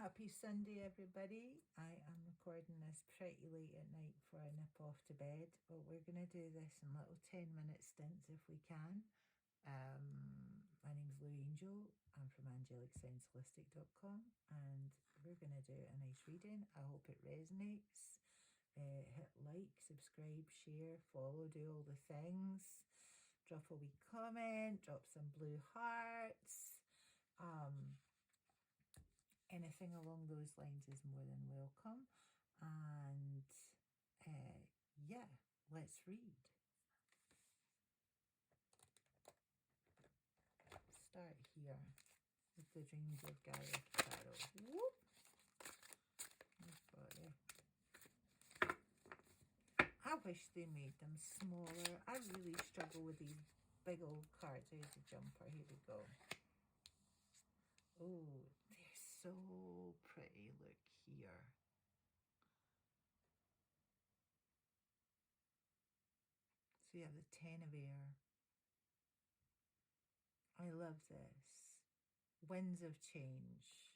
Happy Sunday, everybody. I am recording this pretty late at night before I nip off to bed, but we're going to do this in little 10-minute stints if we can. My name's Lou Angel. I'm from angelicscienceholistic.com, and we're going to do a nice reading. I hope it resonates. Hit like, subscribe, share, follow, do all the things. Drop a wee comment, drop some blue hearts. Anything along those lines is more than welcome. And yeah, let's read. Start here with the Dreams of Gaia Tarot. Whoop! I wish they made them smaller. I really struggle with these big old cards. Here's the jumper. Here we go. Oh, they're so pretty. Look here. So you have the 10 of air. I love this. Winds of change.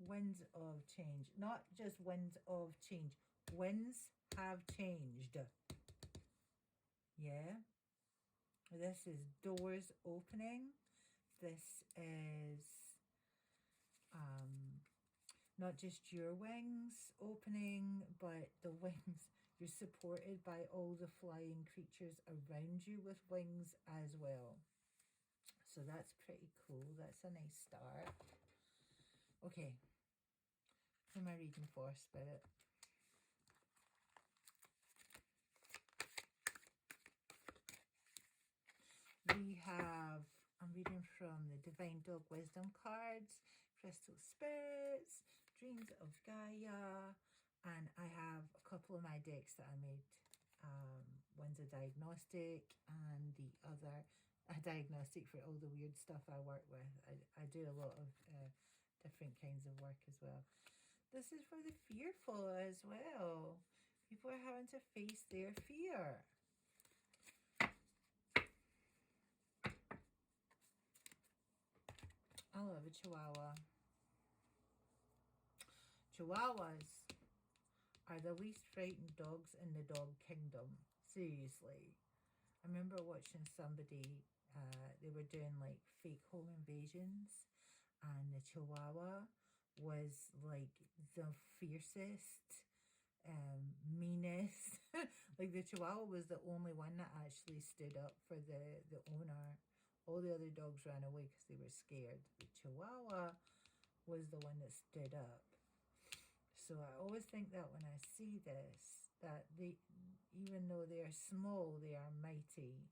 Winds of change. Not just winds of change. Winds have changed. Yeah. This is doors opening. This is not just your wings opening, but the wings. You're supported by all the flying creatures around you with wings as well. So that's pretty cool. That's a nice start. Okay. Who am I reading for, Spirit? We have, I'm reading from the Divine Dog Wisdom cards, Crystal Spirits, Dreams of Gaia, and I have a couple of my decks that I made. One's a diagnostic and the other a diagnostic for all the weird stuff I work with. I do a lot of different kinds of work as well. This is for the fearful as well. People are having to face their fear. I love a Chihuahua. Chihuahuas are the least frightened dogs in the dog kingdom. Seriously. I remember watching somebody, they were doing like fake home invasions, and the Chihuahua was like the fiercest, meanest. Like the Chihuahua was the only one that actually stood up for the owner. All the other dogs ran away because they were scared. The Chihuahua was the one that stood up. So I always think that when I see this, that they, even though they are small, they are mighty.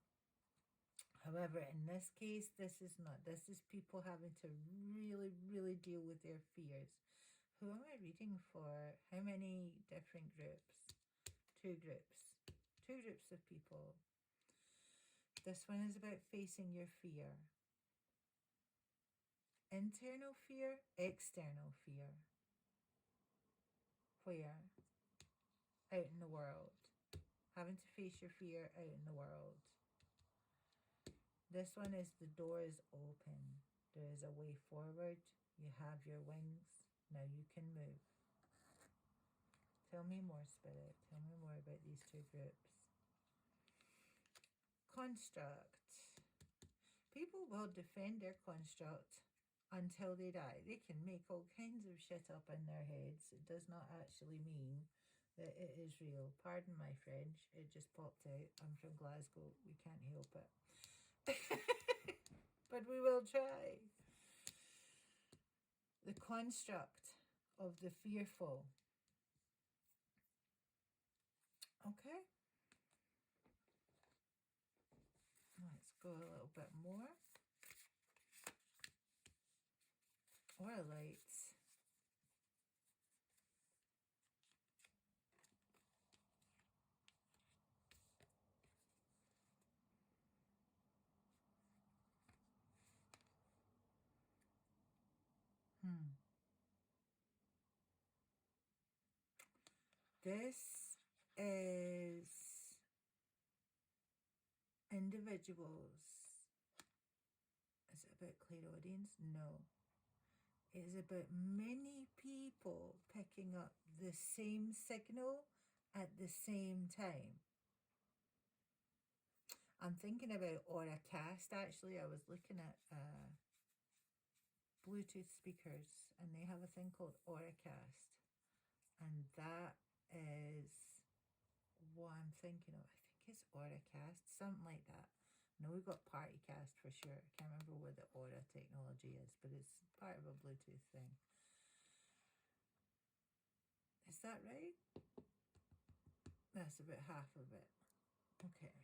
However, in this case, this is not. This is people having to really, really deal with their fears. Who am I reading for? How many different groups? 2 groups. 2 groups of people. This one is about facing your fear. Internal fear, external fear. Where? Out in the world. Having to face your fear out in the world. This one is the door is open. There is a way forward. You have your wings. Now you can move. Tell me more, Spirit. Tell me more about these 2 groups. Construct. People will defend their construct until they die. They can make all kinds of shit up in their heads. It does not actually mean that it is real. Pardon my French. It just popped out. I'm from Glasgow. We can't help it. But we will try. The construct of the fearful. Okay. Let's go a little bit more. Or lights. This is individuals. Is it about clairaudience? No. is about many people picking up the same signal at the same time. I'm thinking about Auracast, actually. I was looking at Bluetooth speakers, and they have a thing called Auracast. And that is what I'm thinking of. I think it's Auracast, something like that. No, we've got PartyCast for sure. I can't remember what the Aura technology is, but it's part of a Bluetooth thing. Is that right? That's about half of it. Okay.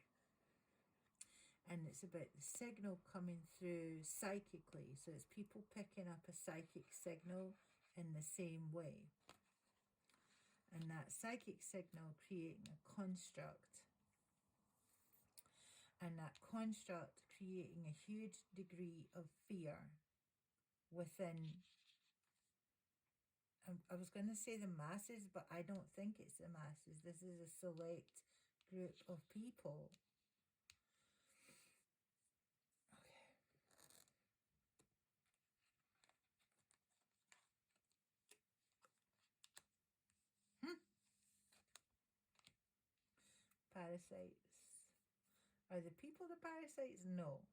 And it's about the signal coming through psychically. So it's people picking up a psychic signal in the same way. And that psychic signal creating a construct. And that construct creating a huge degree of fear within, I was going to say the masses, but I don't think it's the masses. This is a select group of people. Okay. Parasites. Are the people the parasites? No.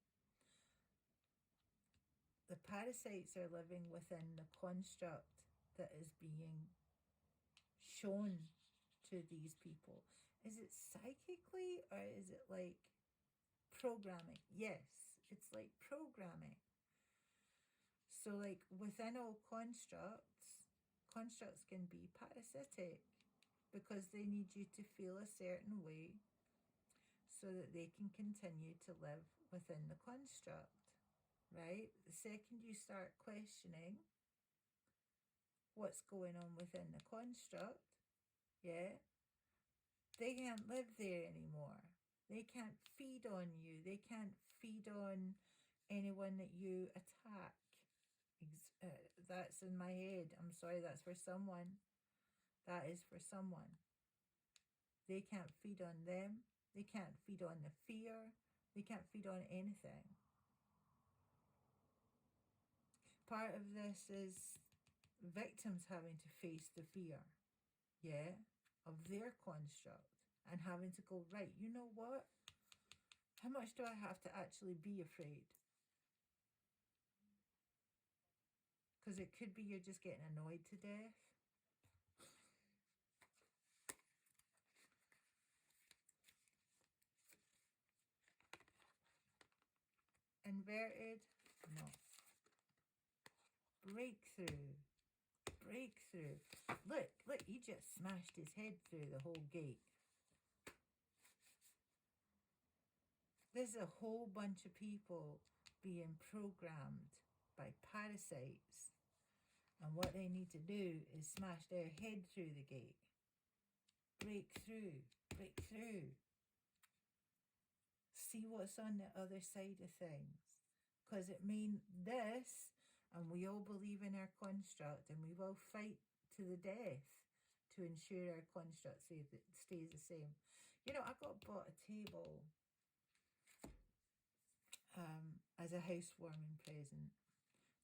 The parasites are living within the construct that is being shown to these people. Is it psychically or is it like programming? Yes, it's like programming. So like within all constructs can be parasitic because they need you to feel a certain way so that they can continue to live within the construct, right? The second you start questioning what's going on within the construct, yeah, they can't live there anymore. They can't feed on you. They can't feed on anyone that you attack. That's in my head. I'm sorry, that's for someone. That is for someone. They can't feed on them. They can't feed on the fear. They can't feed on anything. Part of this is victims having to face the fear, yeah, of their construct and having to go, right, you know what? How much do I have to actually be afraid? Because it could be you're just getting annoyed to death. Inverted? No. Breakthrough. Breakthrough. Look, he just smashed his head through the whole gate. There's a whole bunch of people being programmed by parasites. And what they need to do is smash their head through the gate. Break through. Break through. See what's on the other side of things. Because it means this, and we all believe in our construct, and we will fight to the death to ensure our construct stays the same. You know, I got bought a table as a housewarming present.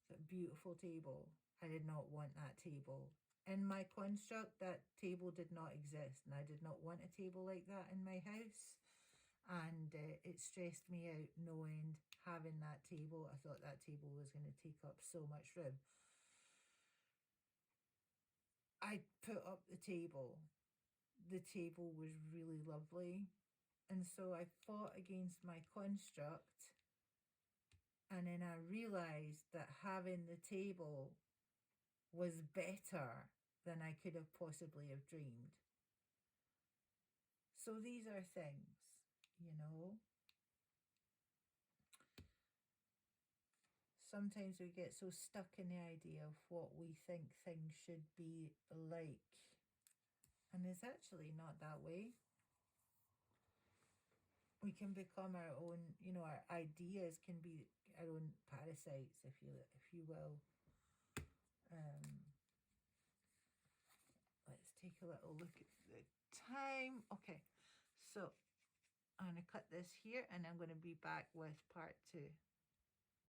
It's a beautiful table. I did not want that table. In my construct, that table did not exist, and I did not want a table like that in my house. And it stressed me out knowing having that table. I thought that table was going to take up so much room. I put up the table. The table was really lovely. And so I fought against my construct. And then I realized that having the table was better than I could have possibly have dreamed. So these are things, you know. Sometimes we get so stuck in the idea of what we think things should be like. And it's actually not that way. We can become our own, you know, our ideas can be our own parasites, if you will. Let's take a little look at the time. Okay, so I'm going to cut this here and I'm going to be back with part 2.